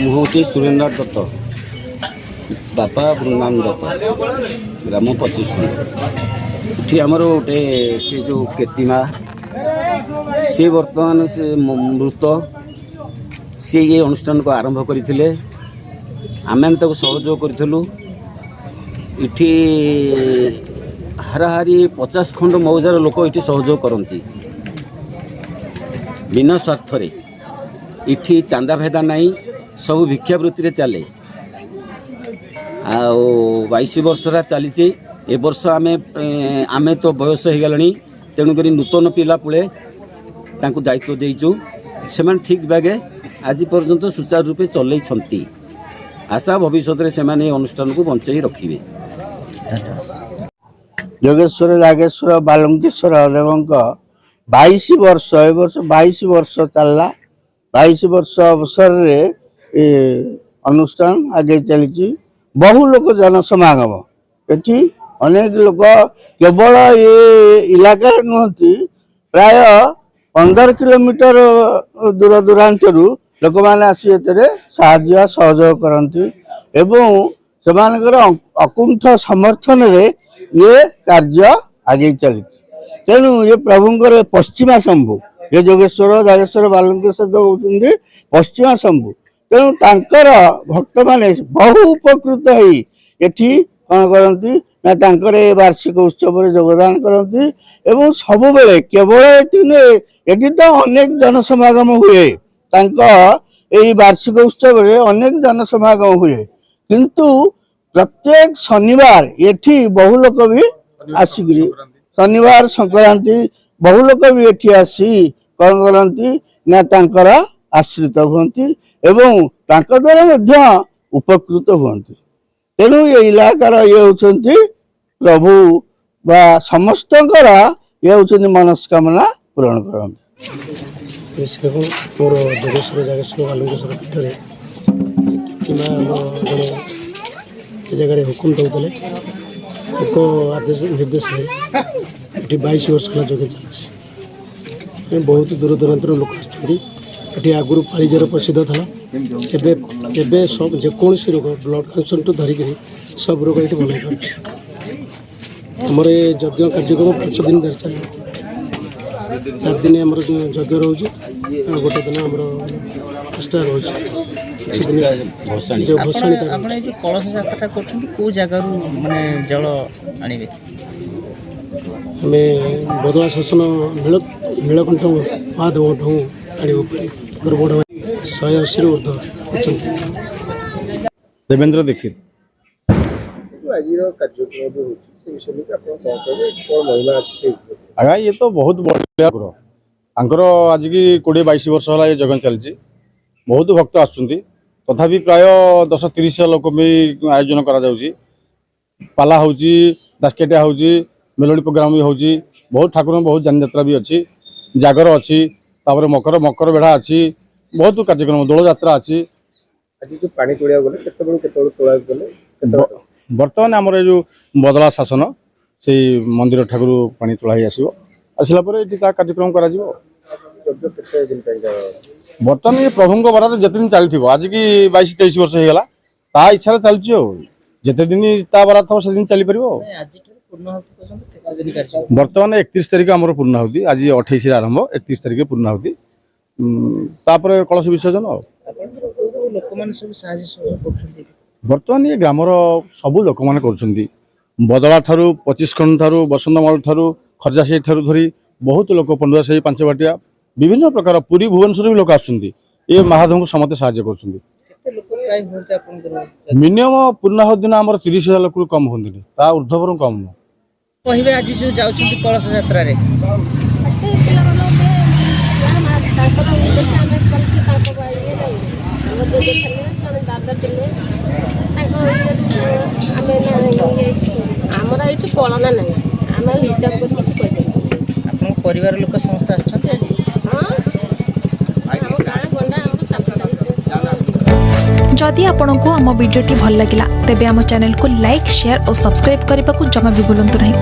ମୁଁ ହେଉଛି ସୁରେନ୍ଦ୍ର ଦତ୍ତ, ବାପା ବୃନ୍ଦାନନ୍ଦ ଦତ୍ତ, ଗ୍ରାମ 25 ଖଣ୍ଡ। ଏଠି ଆମର ଗୋଟେ ସେ ଯେଉଁ କେତିମା ସେ ବର୍ତ୍ତମାନ ସେ ମୃତ, ସେ ଏ ଅନୁଷ୍ଠାନକୁ ଆରମ୍ଭ କରିଥିଲେ। ଆମେ ତାକୁ ସହଯୋଗ କରିଥିଲୁ। ଏଠି ହାରାହାରି 50 ଖଣ୍ଡ ମୌଜାର ଲୋକ ଏଠି ସହଯୋଗ କରନ୍ତି ବିନା ସ୍ୱାର୍ଥରେ। ଏଠି ଚାନ୍ଦା ଭେଦା ନାହିଁ, ସବୁ ଭିକ୍ଷାବୃତ୍ତିରେ ଚାଲେ। ଆଉ 22 ବର୍ଷରା ଚାଲିଛି। ଏ ବର୍ଷ ଆମେ ତ ବୟସ ହେଇଗଲାଣି, ତେଣୁକରି ନୂତନ ପିଲା ପୁଳେ ତାଙ୍କୁ ଦାୟିତ୍ୱ ଦେଇଛୁ। ସେମାନେ ଠିକ୍ ଭାବେ ଆଜି ପର୍ଯ୍ୟନ୍ତ ସୁଚାରୁ ରୂପେ ଚଲେଇଛନ୍ତି। ଆଶା ଭବିଷ୍ୟତରେ ସେମାନେ ଏ ଅନୁଷ୍ଠାନକୁ ବଞ୍ଚାଇ ରଖିବେ। ଯୋଗେଶ୍ୱର ଜାଗେଶ୍ୱର ବାଲୁଙ୍କେଶ୍ୱର ଦେବଙ୍କ 22 ବର୍ଷ, ଏ ବର୍ଷ 22 ବର୍ଷ ଚାଲିଲା। 22 ବର୍ଷ ଅବସରରେ ଏ ଅନୁଷ୍ଠାନ ଆଗେଇ ଚାଲିଛି। ବହୁ ଲୋକ ଜନସମାଗମ, ଏଠି ଅନେକ ଲୋକ କେବଳ ଏ ଇଲାକାରେ ନୁହନ୍ତି, ପ୍ରାୟ 15 କିଲୋମିଟର ଦୂର ଦୂରାନ୍ତରୁ ଲୋକମାନେ ଆସି ଏଥିରେ ସାହାଯ୍ୟ ସହଯୋଗ କରନ୍ତି ଏବଂ ସେମାନଙ୍କର ଅକୁଣ୍ଠ ସମର୍ଥନରେ ये कार्य आगे चली। तेणु ये प्रभुंकर पश्चिमा शंभु, ये जोगेश्वर जागेश्वर बालुंकेश्वर होती पश्चिमा शंभु। तेणु तांकर भक्त माने बहु उपकृत होती कौन करती ना तांकर ए वार्षिक उत्सव योगदान करती एवं सब बेले केवल ये तो अनेक जनसमागम हुए। वार्षिक उत्सव अनेक जनसमागम हुए, किंतु प्रत्येक शनिवार एठी बहु लोक भी आसिक शनिवार संक्रांति बहु लोक भी एठी आसी कौन करती ना तांकर आश्रित हुंती एवं तांकर द्वारा मध्य उपकृत हुंती। तेणु ये इलाकार ये होचंती प्रभु बा समस्त ये होचंती मनस्कामना पूरण करंती। मोर जोगेश्वर जागेश्वर बालुंकेश्वर पीठरे किंवा जगह हुकुम दौले एक आदेश निर्देश ये 22 वर्ष का जगह चलती। बहुत दूर दूरांतर लोक आगे आगुरी पालीजर प्रसिद्ध था। एवं सब जेकोसी रोग ब्लड कैंसर टू धरिक सब रोग ये भल आमर ये यज्ञ कार्यक्रम 5 दिन धरी चलो। 4 दिन आम यज्ञ रोचे, गोटे दिन आम एक्सट्रा रोचे भसाणी कलश यात्रा कौ जगार माने जल आने बदला शासन नीलकंठ महादेव आने बड़ 180 ऊर्ध देवेंद्र दीक्षित। आज्ञा ये तो बहुत बढ़िया आज की 20-22 वर्ष है ये जगन चलती। बहुत भक्त आसुँच तथापि प्राय 10-30 लोक भी आयोजन करा पाला हो दासकेटिया हो मेलोडी प्रोग्राम भी हो बहुत ठाकुर बहुत जान यात्रा भी अच्छी जागर अच्छी मकर बेढ़ा अच्छी बहुत कार्यक्रम दोल यात्रा अच्छी। बर्तमान आमर जो बदला शासन से मंदिर ठाकुर पानी तोड़ा आसला कार्यक्रम करा बर्तमान ये प्रभु बरात जिते दिन चली आज की 22-23 वर्ष होगा ता इच्छा चलती जिते दिन ता बरात हम से दिन चली पार। बर्तमान 31 तारीख आम पूर्णाहुति, आज 28 आरंभ 31 तारीख पूर्णाहुति, कलश विसर्जन। बर्तमान ये ग्रामर सबू लोक मैंने कर बदला ठारू 25 खंड ठारू बसंतमल ठारू खरजासी ठारू धरी बहुत लोक 15 से 5 बाटिया विभिन्न प्रकार पुरी भुवनेश्वर भी लोक आसुँच ये महादेव को समस्त साहाय्य कर मिनिमम पूर्णाहुति दिन आम 30,000 लोक कम हूँ ऊर्धवर कम नुह। कहबे आज जो जाउछंती कलश यात्रा रे परिवार लोक समस्त आछंती आज जदि आपंक आम भिडी भल लगा तेब आम चैनल को लाइक शेयर और सब्सक्राइब करने को जमा भी भूलु नहीं।